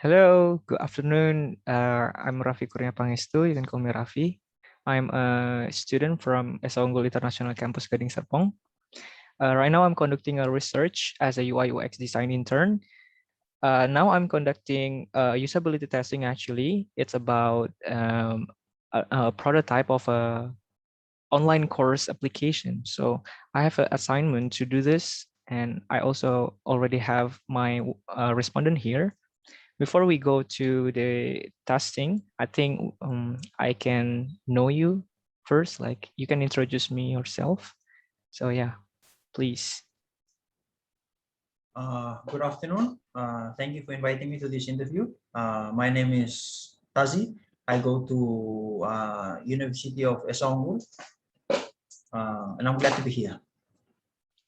Hello, good afternoon. I'm Raffi Kurnia Pangestu. You can call me Raffi. I'm a student from Esa Unggul International Campus Gading Serpong. Right now, I'm conducting a research as a UI UX design intern. Now I'm conducting usability testing. Actually, it's about a prototype of a online course application. So I have an assignment to do this, and I also already have my respondent here. Before we go to the testing, I think I can know you first. Like you can introduce me yourself. So yeah, please. Good afternoon. Thank you for inviting me to this interview. My name is Tazi. I go to University of Esa Unggul, and I'm glad to be here.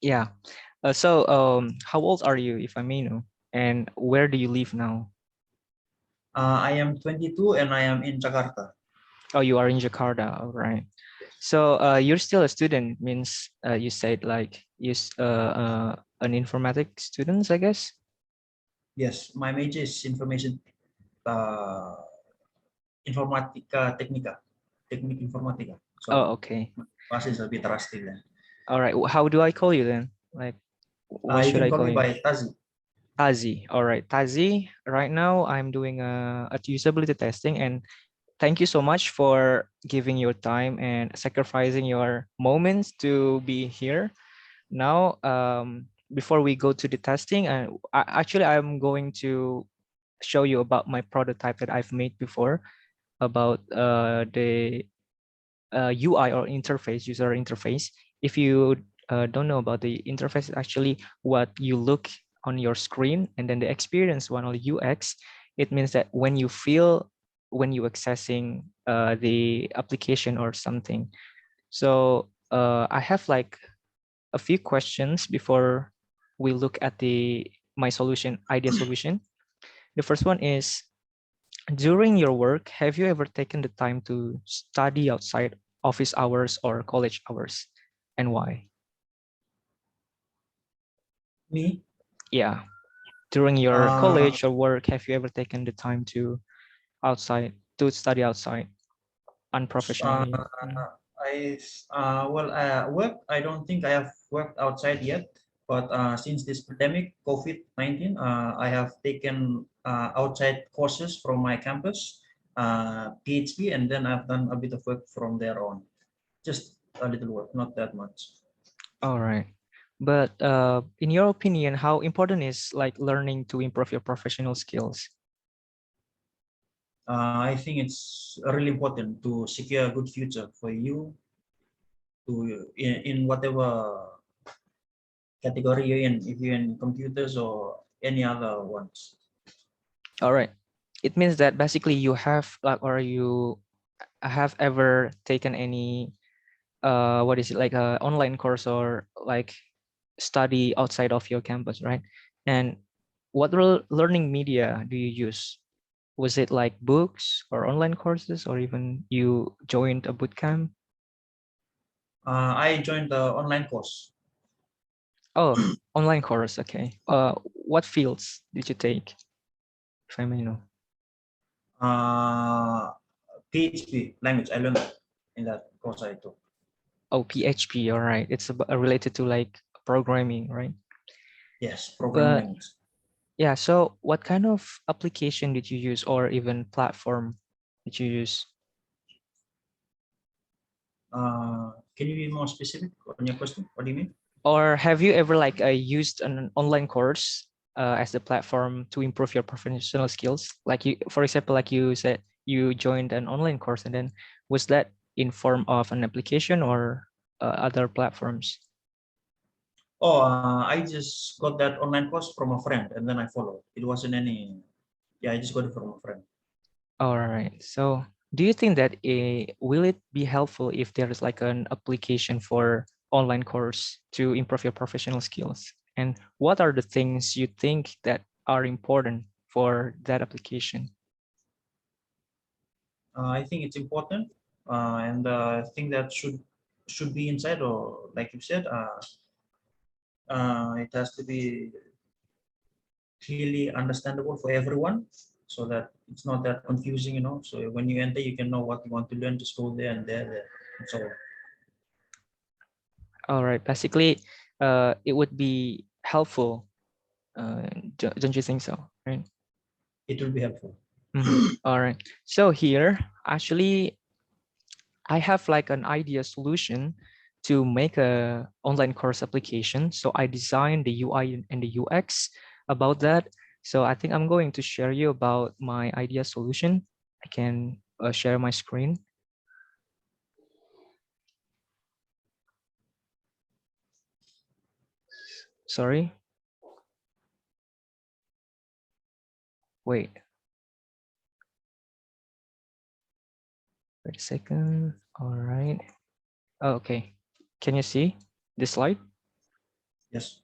Yeah. How old are you, if I may know? And where do you live now? I am 22 and I am in Jakarta. Oh, you are in Jakarta. All right. So you're still a student. Means you said like an informatics student, I guess. Yes, my major is information uh, informatica technica, technique informatica. Oh, So, okay. class is a bit rusty then. All right. How do I call you then? Like, what You should can I call call me you? by Tazi. Tazi. All right, Tazi. Right now, I'm doing a usability testing, and thank you so much for giving your time and sacrificing your moments to be here. Now, before we go to the testing, actually, I'm going to show you about my prototype that I've made before about the UI or interface, user interface. If you don't know about the interface, it's actually what you look on your screen, and then the experience one or UX, it means that when you feel when you accessing the application or something. So I have like a few questions before we look at the my solution, idea solution. The first one is, during your work, have you ever taken the time to study outside office hours or college hours, and why? Me. Yeah, during your Uh, college or work, have you ever taken the time to outside to study outside uh, unprofessionally? work. I don't think I have worked outside yet, but since this pandemic, COVID-19, I have taken outside courses from my campus, PHP, and then I've done a bit of work from there on. Just a little work, not that much. All right. But in your opinion, how important is like learning to improve your professional skills? I think it's really important to secure a good future for you in whatever category you're in, if you're in computers or any other ones. All right. It means that basically you have like, or you have ever taken any what is it, like a online course or like study outside of your campus, right? And what learning media do you use? Was it like books or online courses, or even you joined a boot camp? I joined the online course, Oh, online course. Okay. What fields did you take, if I may know? uh, PHP language. I learned in that course I took. Oh, PHP. All right. It's related to like programming, right? Yes, programming But language. yeah, so what kind of application did you use, or even platform did you use? Can you be more specific on your question? What do you mean? Or have you ever like used an online course as the platform to improve your professional skills? Like you, for example, like you said, you joined an online course, and then was that in form of an application or other platforms? Oh, I just got that online course from a friend and then I followed. It wasn't any, yeah, I just got it from a friend. All right. So do you think that will it be helpful if there is like an application for online course to improve your professional skills? And what are the things you think that are important for that application? I think it's important, and I think that should be inside, or like you said, it has to be clearly understandable for everyone. so that it's not that confusing, you know. So when you enter, you can know what you want to learn, just go there and there. And so All right. Basically, it would be helpful. Don't you think so? Right. it will be helpful. All right. So here, actually, I have like an idea solution to make a online course application. So I designed the UI and the UX about that. So I think I'm going to share you about my idea solution. I can share my screen. Sorry. Wait. Wait a second. All right. Oh, okay. Can you see this slide? Yes.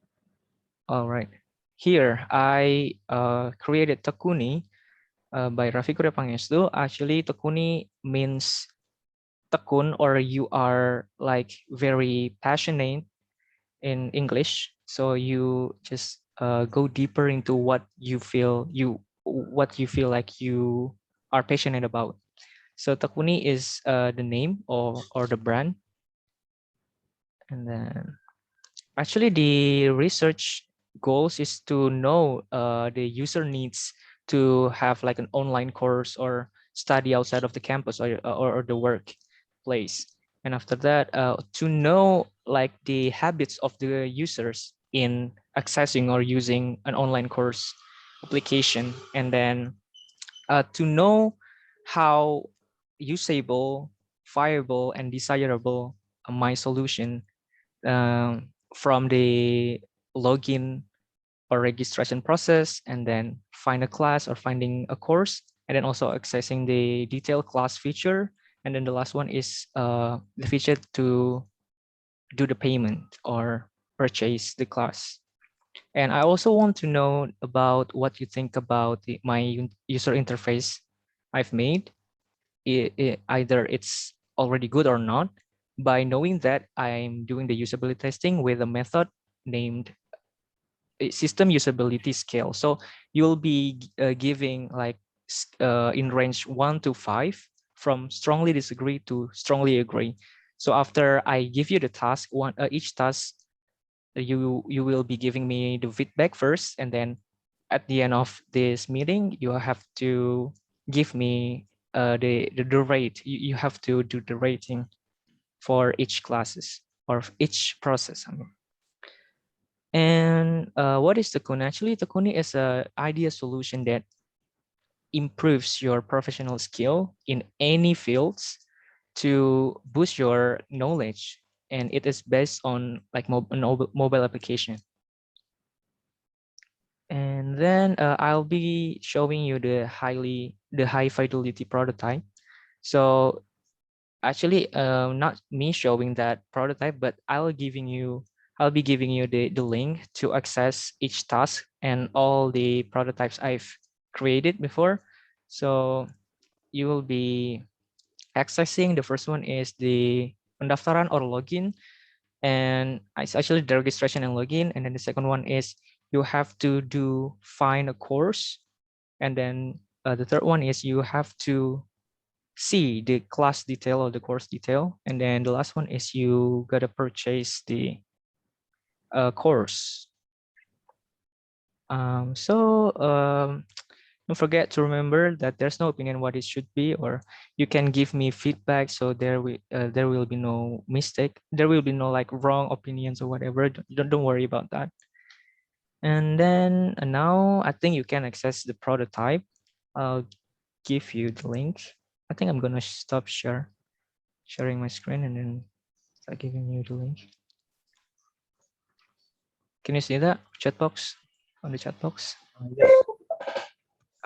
All right. Here, I created tekooni by Raffi Kurnia Pangestu. Actually, tekooni means tekun, or you are like very passionate in English. So you just go deeper into what you feel like you are passionate about. So tekooni is the name or the brand. And then actually, the research goals is to know the user needs to have like an online course or study outside of the campus or the workplace. And after that, to know like the habits of the users in accessing or using an online course application. And then to know how usable, viable, and desirable my solution from the login or registration process, and then find a class or finding a course, and then also accessing the detailed class feature. And then the last one is the feature to do the payment or purchase the class. And I also want to know about what you think about my user interface I've made. Either it's already good or not. By knowing that I'm doing the usability testing with a method named system usability scale. So you'll be giving like in range 1 to 5, from strongly disagree to strongly agree. So after I give you the task, each task, you will be giving me the feedback first, and then at the end of this meeting, you have to give me the rate. You have to do the rating for each classes or each process. I mean. And what is tekooni? Actually, tekooni is a idea solution that improves your professional skill in any fields to boost your knowledge, and it is based on like mobile application. And then I'll be showing you the high fidelity prototype. So actually, not me showing that prototype, but I'll be giving you the link to access each task and all the prototypes I've created before. So you will be accessing, the first one is the pendaftaran or login, and it's actually the registration and login. And then the second one is you have to find a course. And then the third one is you have to see the class detail or the course detail. And then the last one is you gotta purchase the course. Don't forget to remember that there's no opinion what it should be, or you can give me feedback. So there will be no mistake. There will be no like wrong opinions or whatever. Don't worry about that. And then now I think you can access the prototype. I'll give you the link. I think I'm gonna stop sharing my screen and then start giving you the link. Can you see that chat box on the chat box? Yes.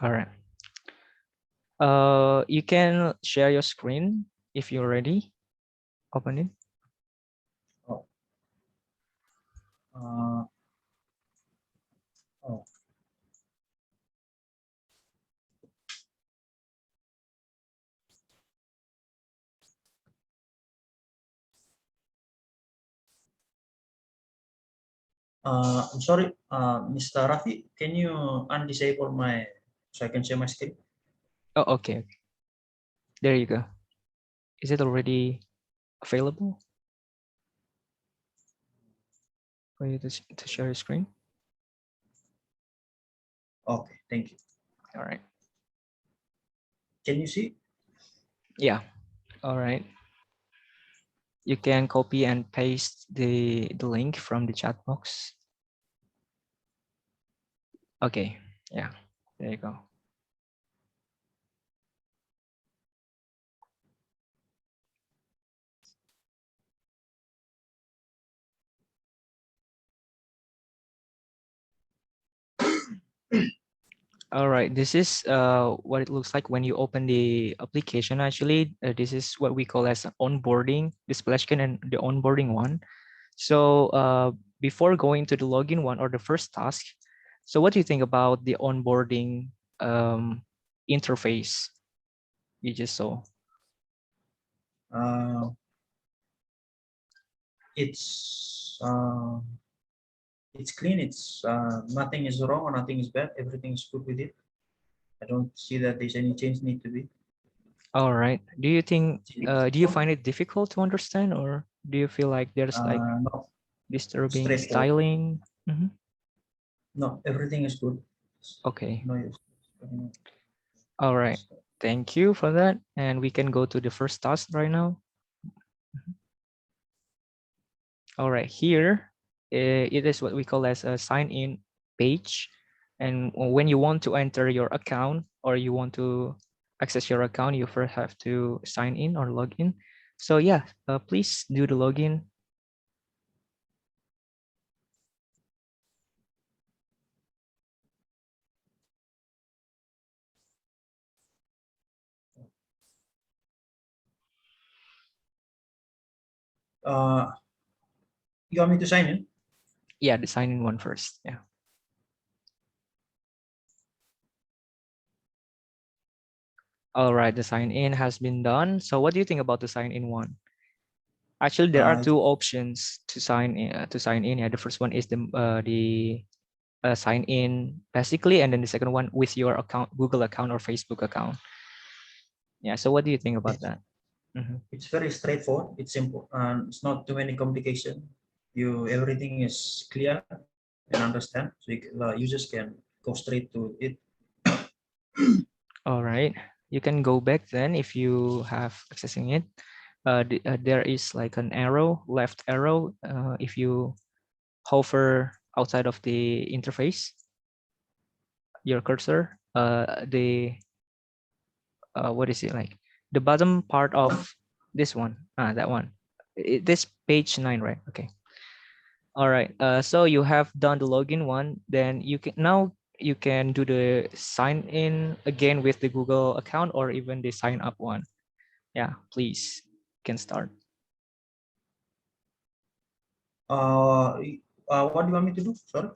All right. You can share your screen if you're ready. Open it. Oh. Uh, oh. I'm sorry, Mr. Rafi, can you undisable my so I can share my screen. Oh, okay. There you go. Is it already available for you to share your screen? Okay, thank you. All right. Can you see? Yeah. All right. You can copy and paste the link from the chat box. Okay. Yeah. There you go. All right, this is what it looks like when you open the application. Actually, this is what we call as onboarding, the splash screen and the onboarding one. So before going to the login one or the first task, so what do you think about the onboarding interface you just saw? Uh, it's uh, it's clean. It's nothing is wrong or nothing is bad. Everything is good with it. I don't see that there's any change need to be. All right. Do you think, do you Simple. find it difficult to understand, or do you feel like there's like No, disturbing straightforward. styling? Mhm. No, everything is good. Okay. No use. All right. Thank you for that. And we can go to the first task right now. All right. Here, it is what we call as a sign in page. And when you want to enter your account or you want to access your account, you first have to sign in or log in. So yeah, please do the login. Uh, you want me to sign in? Yeah, the sign in one first. Yeah. All right, the sign in has been done. So what do you think about the sign in one? Actually, there are Uh, two options to sign in. Yeah, the first one is the sign in basically, and then the second one with your account, Google account or Facebook account. Yeah. So what do you think about it's, that? Mhm. it's very straightforward. It's simple, and it's not too many complication. Everything is clear and understand, so users can go straight to it. All right. You can go back then if you have accessing it. There is like an arrow, left arrow. If you hover outside of the interface, your cursor, what is it like? The bottom part of this one, that one. This page 9, right? Okay. All right. So you have done the login one. Then you can do the sign in again with the Google account or even the sign up one. Yeah, please can start. Uh, what do you want me to do? Sorry.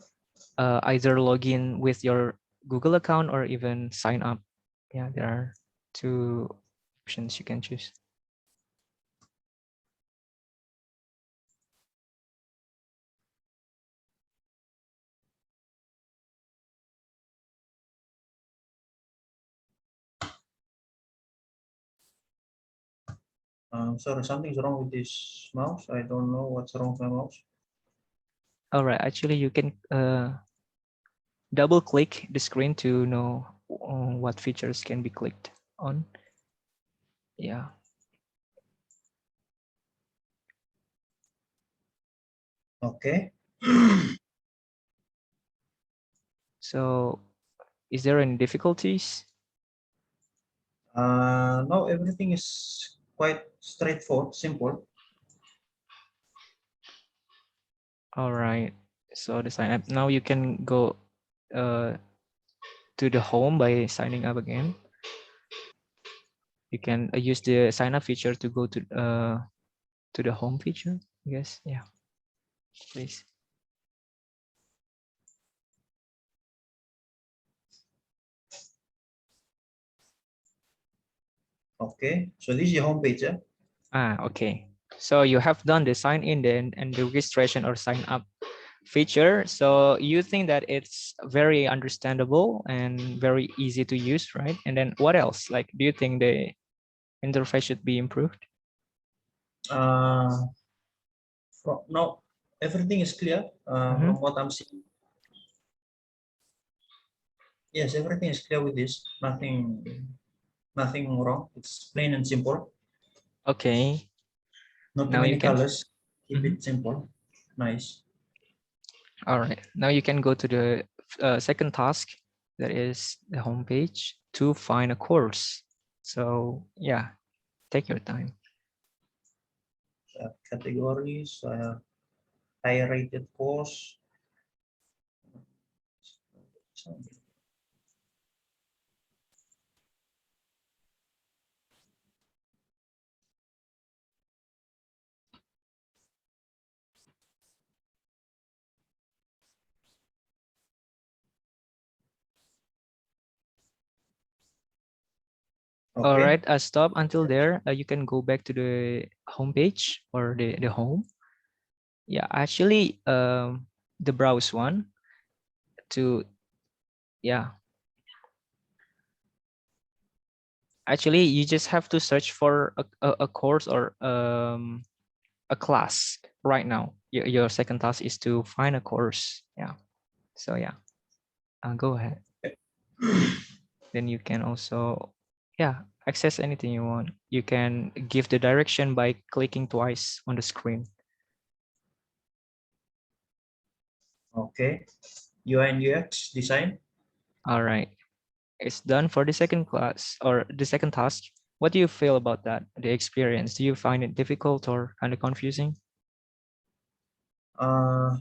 Either login with your Google account or even sign up. Yeah, there are two options you can choose. Sorry, something's wrong with this mouse. I don't know what's wrong with my mouse. All right. Actually, you can double click the screen to know what features can be clicked on. Yeah. Okay. So is there any difficulties? No, everything is quite straightforward, simple. All right. So the sign up now you can go uh, to the home by signing up again. You can use the sign up feature to go to the home feature. Yes. Yeah. Please. Okay. So this is your home page, yeah? Okay. So you have done the sign in then and the registration or sign up feature. So you think that it's very understandable and very easy to use, right? And then what else? Like, do you think the interface should be improved? Uh, from now, everything is clear Mhm. from what I'm seeing. Yes, everything is clear with this. Nothing wrong. It's plain and simple. Okay, Not too now you many can. colors. Keep Mhm. it simple. Nice. All right, now you can go to the second task, that is the homepage, to find a course. So yeah, take your time. Categories. High rated course. All Okay. right, stop until there. You can go back to the homepage or the home. Yeah, actually, the browse one to, yeah, actually you just have to search for a course or a class right now. Your second task is to find a course. Yeah. So yeah, go ahead. Then you can also, yeah, access anything you want. You can give the direction by clicking twice on the screen. Okay. UI and UX design. All right. It's done for the second class or the second task. What do you feel about that? The experience? Do you find it difficult or kind of confusing? Uh,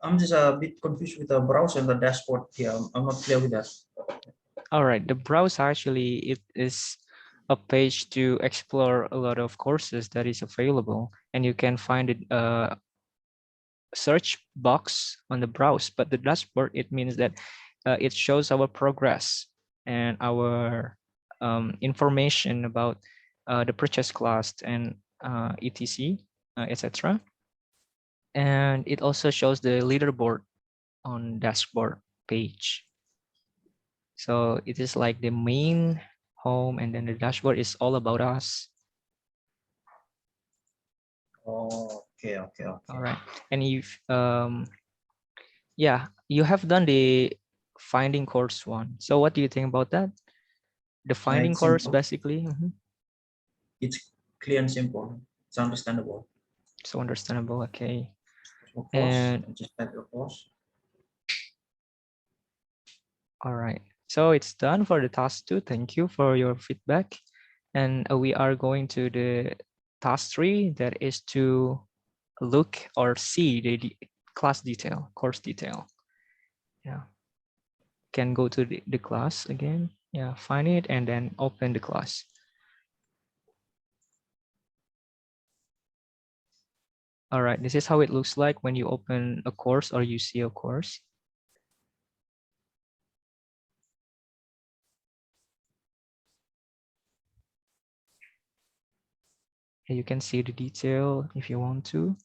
I'm just a bit confused with the browser and the dashboard here. I'm not clear with that. All right, the browser actually it is a page to explore a lot of courses that is available, and you can find it search box on the browse. But the dashboard, it means that it shows our progress and our information about the purchase class and etc, etc. And it also shows the leaderboard on dashboard page. So it is like the main home, and then the dashboard is all about us. Oh, okay, okay, All okay. right. And if yeah, you have done the finding course one. So what do you think about that? The finding It's course simple. basically. It's clear and simple. It's understandable. So understandable. Okay. Of course, And and just type your course. all right. So it's done for the task 2. Thank you for your feedback. And we are going to the task 3, that is to look or see the class detail, course detail. Yeah. Can go to the class again. Yeah, find it and then open the class. All right, this is how it looks like when you open a course or you see a course. You can see the detail if you want to.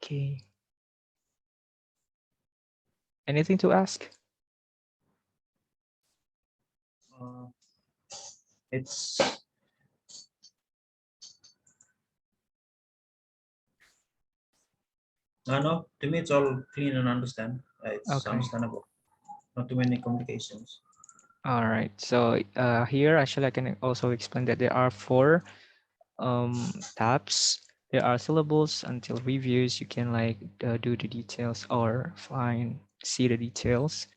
Okay. Anything to ask? Uh, it's no, to me it's all clean and understand. It's Okay. understandable. Not too many complications. All right. So here, actually, I can also explain that there are 4 tabs. there are syllables until reviews. You can like do the details or see the details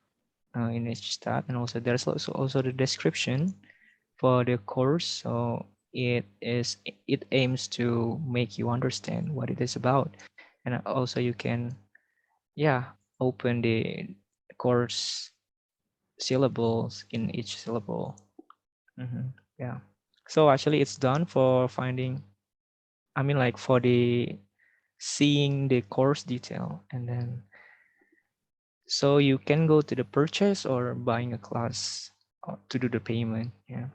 in each tab, and also there's also the description for the course. So it aims to make you understand what it is about, and also you can open the course syllables in each syllable. Yeah. So actually, it's done for finding. I mean, like for the seeing the course detail, and then so you can go to the purchase or buying a class to do the payment. Yeah.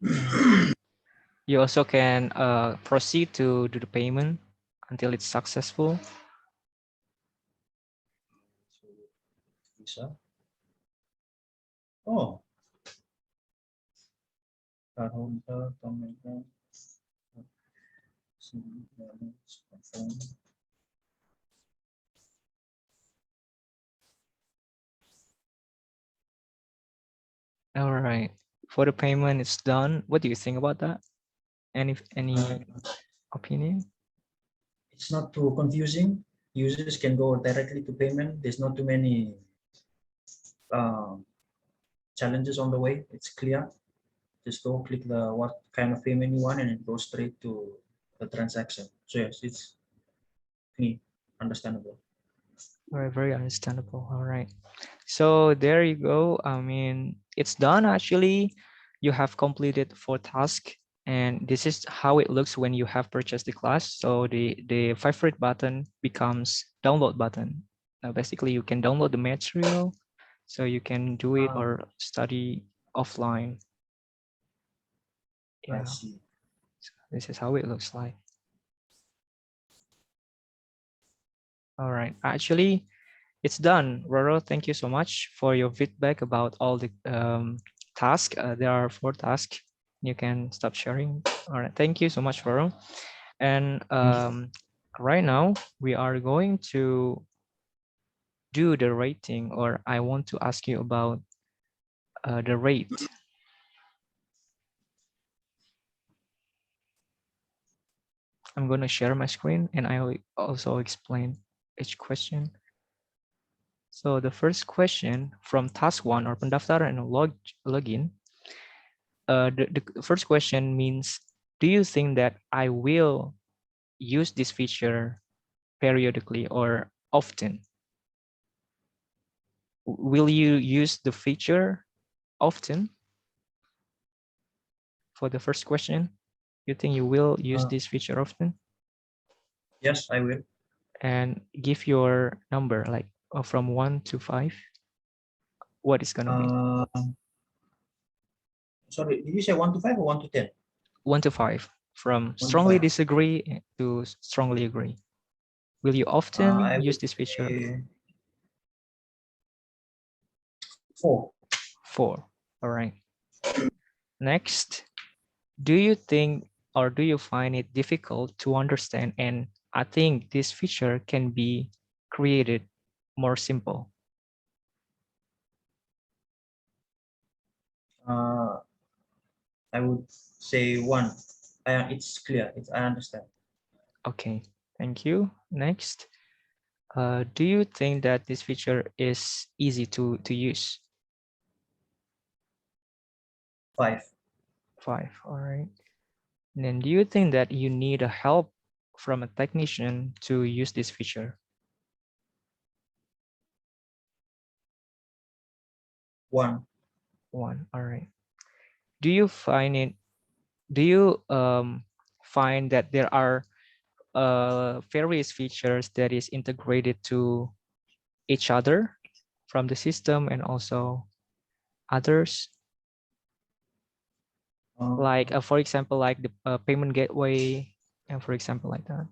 And you also can proceed to do the payment until it's successful. So, Visa. Oh, cardholder, payment, balance, confirm. All right. For the payment, it's done. What do you think about that? Uh, Any opinion? it's not too confusing. Users can go directly to payment. There's not too many um, challenges on the way. It's clear. Just go click the what kind of payment you want and it goes straight to the transaction. So yes, it's clean, understandable. All right, very understandable. All right. So there you go. I mean, it's done actually. You have completed 4 tasks, and this is how it looks when you have purchased the class. So the favorite button becomes download button. Now basically you can download the material, so you can do it Ah, or study offline. I Yeah, see. this is how it looks like. All right. Actually, it's done. Roro, thank you so much for your feedback about all the tasks. There are 4 tasks. You can stop sharing. All right. Thank you so much, Roro. And Thank you. right now, we are going to do the rating, or I want to ask you about the rate. I'm going to share my screen and I will also explain each question. So the first question from task 1 or pendaftaran and login. The first question means, do you think that I will use this feature periodically or often? Will you use the feature often? For the first question, you think you will use Uh, this feature often? yes, I will. And give your number, like from 1 to 5, what is going to be? Uh, Sorry, did you say 1 to 5 or 1 to 10? 1 to 5, from 1 to 5. strongly disagree to strongly agree. Will you often I use would this feature? say 4. 4. All right. Next, do you think or do you find it difficult to understand? And I think this feature can be created more simple. Uh, I would say 1. It's clear. I understand. Okay, thank you. Next, do you think that this feature is easy to use? 5. 5. All right. And then do you think that you need a help from a technician to use this feature? 1. 1. All right. Do you find it? Do you find that there are various features that is integrated to each other from the system and also others, Uh, like for example, like the payment gateway, and for example like that?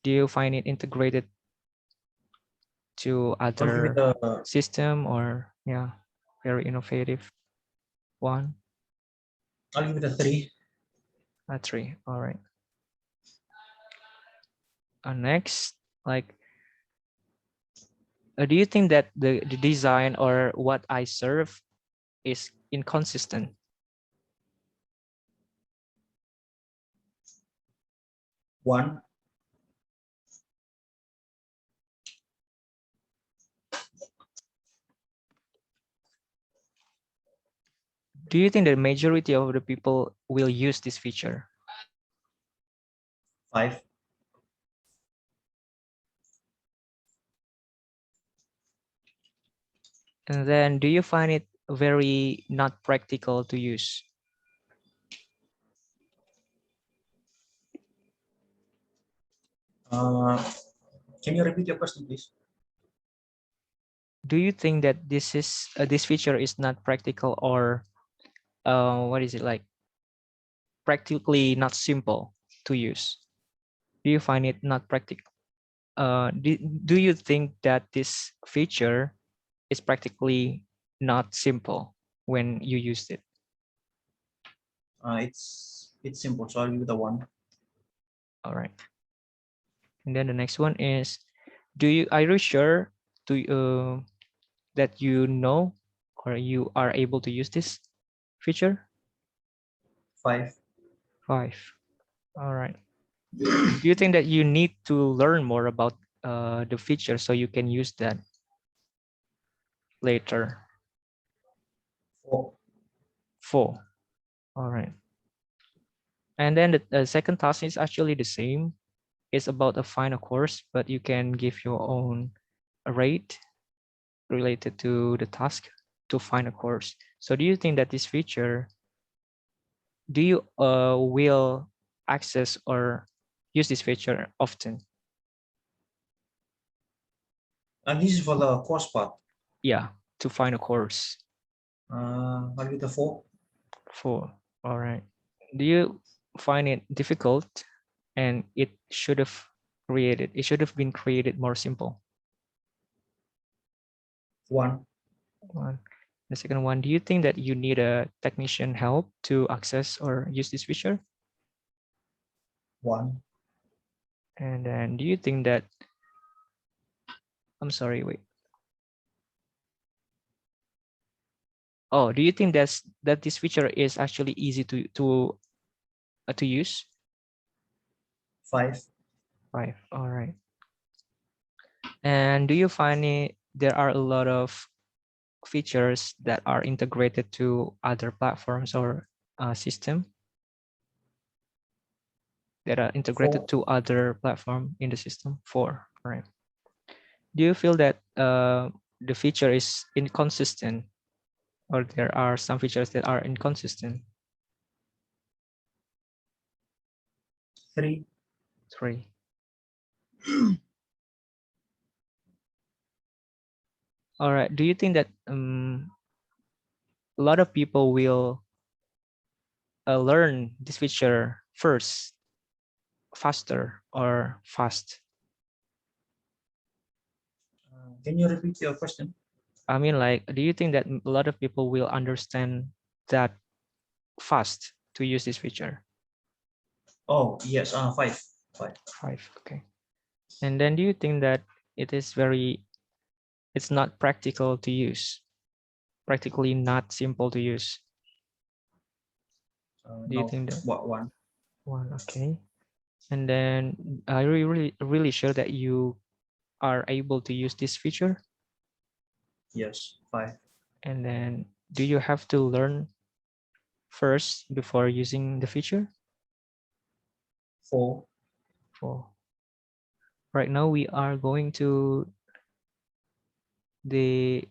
Do you find it integrated to I'll give it other a system, or yeah, very innovative one? I'll give it a 3. A 3. All right. Next, like Do you think that the design or what I serve is inconsistent? One. Do you think the majority of the people will use this feature? 5. And then do you find it very not practical to use? Uh, can you repeat your question, please? Do you think that this feature is not practical, or what is it like, practically not simple to use? Do you find it not practical? Do you think that this feature is practically not simple when you use it? It's simple, so I'll give it a 1. All right. And then the next one is, are you sure to that you know or you are able to use this feature? 5. 5. All right. Do you think that you need to learn more about the feature so you can use that later? 4. 4. All right. And then the second task is actually the same. It's about a final course, but you can give your own rate related to the task to find a course. So do you think that this feature, do you will access or use this feature often? And this is for the course part. Yeah, to find a course. I'll give it a 4. 4. All right. Do you find it difficult, and it should have been created more simple? 1. One. The second one, do you think that you need a technician help to access or use this feature? 1. And then do you think that, I'm sorry, wait. Oh, do you think that this feature is actually easy to use? 5. 5. All right. And do you find there are a lot of features that are integrated to other platforms or system that are integrated 4. to other platform in the system? 4. All right. Do you feel that the feature is inconsistent, or there are some features that are inconsistent? 3. 3. All right. Do you think that a lot of people will learn this feature first, faster or fast? Can you repeat your question? I mean, like, do you think that a lot of people will understand that fast to use this feature? Oh, yes. 5. 5. 5. Okay. And then do you think that it's not practical to use, practically not simple to use? Do you No. think that? 1. 1. Okay. And then are you really sure that you are able to use this feature? Yes. 5. And then do you have to learn first before using the feature? 4. For right now, we are going to the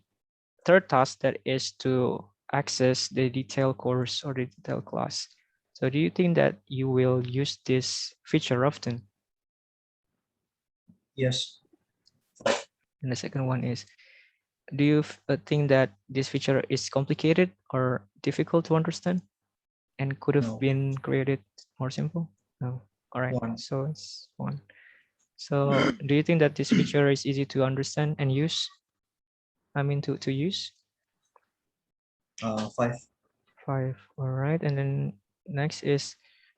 third task, that is to access the detail course or the detail class. So do you think that you will use this feature often? Yes. And the second one is, do you think that this feature is complicated or difficult to understand and could have No. been created more simple? No. All right. 1. So it's 1. So do you think that this feature is easy to understand and use? I mean, to use? 5. 5. All right. And then next is,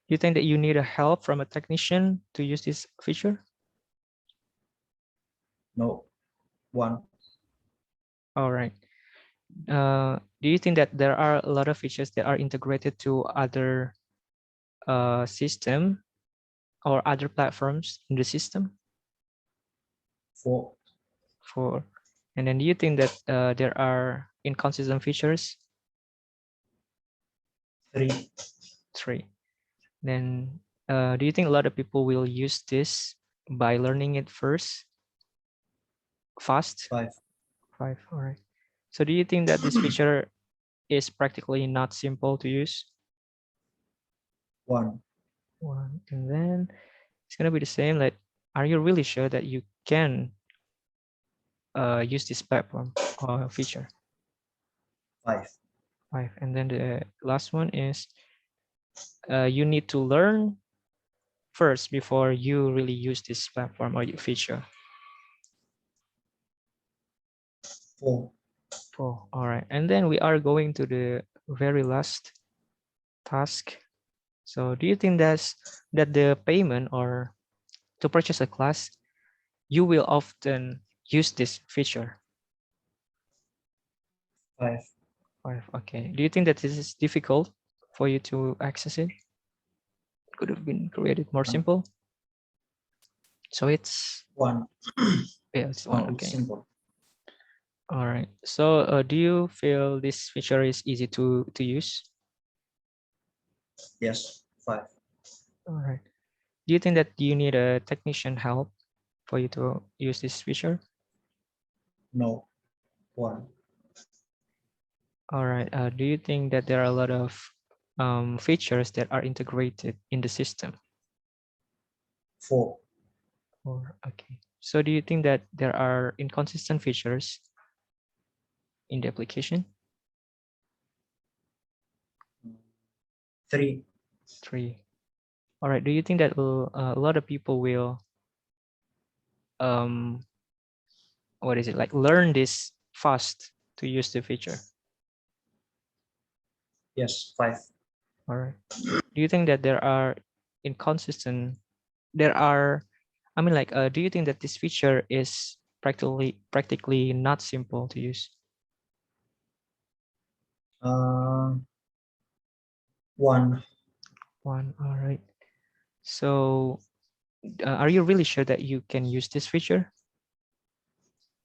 do you think that you need a help from a technician to use this feature? No. 1. All right. Do you think that there are a lot of features that are integrated to other system or other platforms in the system? 4, For, and then do you think that there are inconsistent features? 3, 3. Then do you think a lot of people will use this by learning it first, fast? 5, 5. All right. So do you think that this feature is practically not simple to use? 1, 1. And then it's gonna be the same. Like, are you really sure that you can use this platform or feature? 5, 5. And then the last one is you need to learn first before you really use this platform or your feature. 4. Oh, all right. And then we are going to the very last task. So do you think that the payment or to purchase a class, you will often use this feature? 5. 5. Okay. Do you think that this is difficult for you to access it? Could have been created more 1. simple. So it's 1. yeah, it's 1. 1 is Okay. simple. All right. So do you feel this feature is easy to use? Yes. 5. All right. Do you think that you need a technician help for you to use this feature? No. 1. All right. Do you think that there are a lot of features that are integrated in the system? 4. Or okay. So do you think that there are inconsistent features in the application? 3. 3. All right. Do you think that a lot of people will um what is it like learn this fast to use the feature? Yes. 5. All right. Do you think that there are inconsistent? There are, I mean, like, do you think that this feature is practically not simple to use? 1. 1. All right. So, are you really sure that you can use this feature?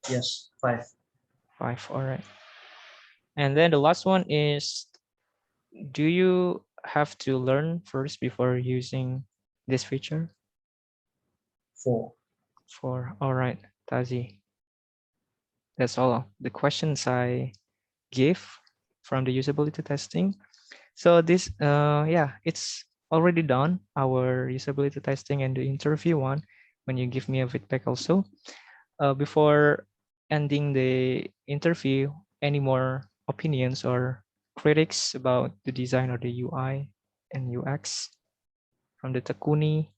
Yes. 5. 5. All right. And then the last one is, do you have to learn first before using this feature? 4. 4. All right, Tazi. That's all the questions I give from the usability testing. So this, yeah, it's already done, our usability testing and the interview one, when you give me a feedback also. Before ending the interview, any more opinions or critics about the design or the UI and UX from the tekooni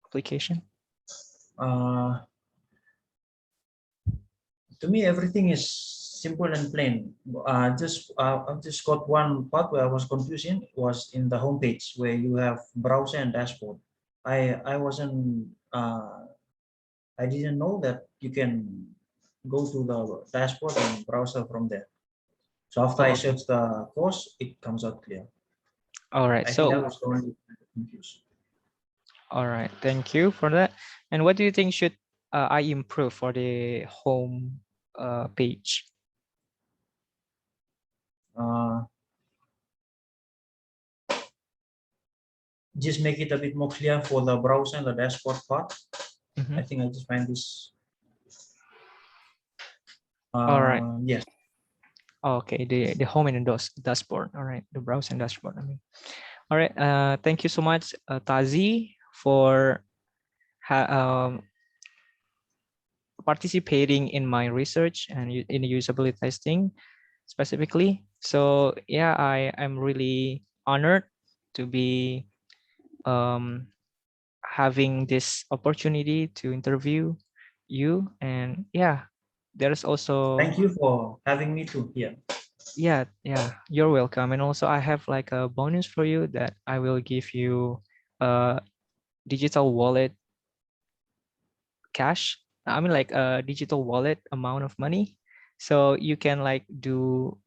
application? Uh, to me, everything is simple and plain. I just got one part where I was confusing was in the homepage where you have browser and dashboard. I wasn't I didn't know that you can go to the dashboard and browser from there. So after Oh, I okay. search the course, it comes out clear. All right. I think that So, was the only confused. all right. Thank you for that. And what do you think should I improve for the home page? Uh, just make it a bit more clear for the browser and the dashboard part. I Mhm. think I just find this. All right. Yes. Okay. The home and the dashboard. All right. The browser and dashboard. I mean. All right. Thank you so much, Tazi, for participating in my research and in usability testing specifically. So yeah, I am really honored to be um, having this opportunity to interview you. And yeah, there's also Thank you for having me too here. yeah, you're welcome. And also I have like a bonus for you that I will give you a digital wallet cash. I mean like a digital wallet amount of money. So you can like do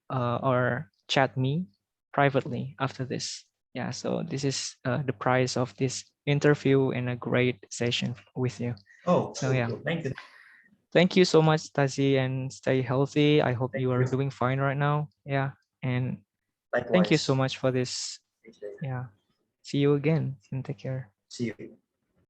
or chat me privately after this. Yeah, so this is the price of this interview and a great session with you. Oh, So cool, yeah, cool. Thank you. thank you so much, Tazi, and stay healthy. I hope Thank you are you. doing fine right now. Yeah, and thank you so Likewise. much for this. Yeah, see you again and take care. See you.